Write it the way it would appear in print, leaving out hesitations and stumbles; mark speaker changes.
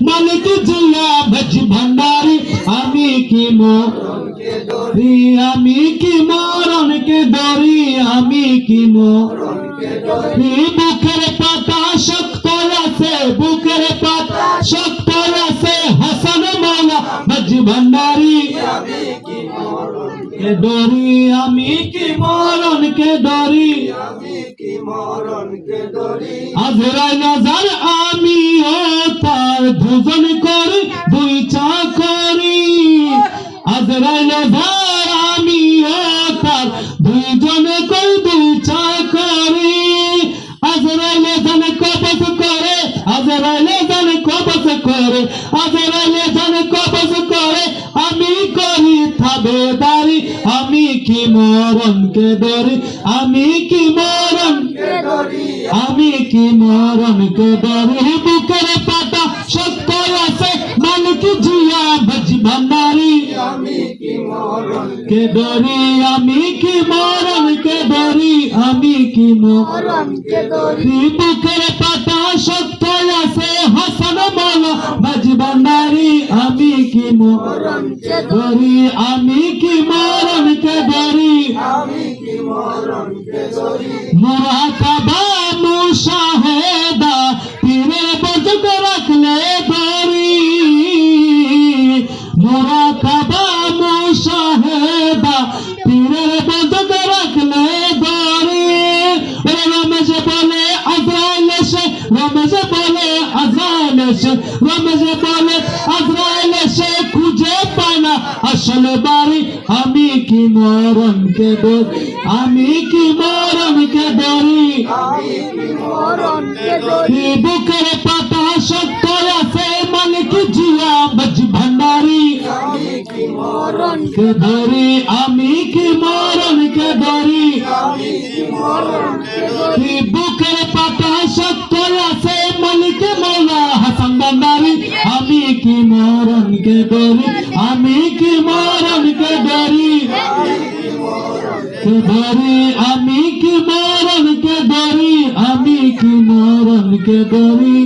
Speaker 1: মালিক জিয়া ভজ ভান্ডারি আমি কি মরণকে ডরি আমি কি মরণকে ডরি আমি কি মরণকে ডরি বুকের পাতা শক্ত আছে বুকের পাতা শক্ত আছে হাসান মাওলা ভজ ভান্ডারি আমি কি মরণকে ডরি আমি কি মরণকে ডরি আমি কি মরণকে ডরি আজরাইল আজার আমি ও তার দুজন করে দুই চাকরি আজরাইল আজার আমি ও তার দুইজন করে দুই চাকরি আজরাইল আজান কবজ করে আজরাইল আজান কবজ করে আজরাইল আজান কবজ করে আমি করি তাবেদারি আমি কি মরণকে ডরি আমি কি মরণকে ডরি আমি কি মরণকে ডরি বুকের পাতা শক্ত আছে মালিক জিয়া ভজ ভান্ডারি আমি কি মরণকে ডরি আমি কি মরণকে ডরি আমি কি মরণকে ডরি বুকের পাতা শক্ত আছে হাসান মাওলা ভজ ভান্ডারি আমি কি মরণকে ডরি আমি কি মরণকে ডরি আমি কি মরণকে ডরি মুরাকাবা মুশাহেদা পীরের বজগ রাখলে ধরি মুরাকাবা মুশাহেদা পীরের বজগ রাখলে ধরি রমেশ বলে আজরাইল এসে রমেশ বলে আজরাইল এসে রমেশ বলে আজরাইল এসে খুঁজে পায় না আসল বাড়ি আমি কি মরণকে ডরি আমি কি মরণকে ডরি আমি কি মরণকে ডরি বুকের পাতা শক্ত আছে মালিক জিয়া ভজ ভান্ডারি আমি কি মরণকে ডরি আমি কি মরণকে ডরি আমি কি মরণকে ডরি বুকের পাতা শক্ত আছে মালিক মাওলা হাসান ভান্ডারি আমি কি মরণকে ডরি আমি কি মরণকে ডরি ডরি আমি কি মরণকে ডরি আমি কি মরণকে ডরি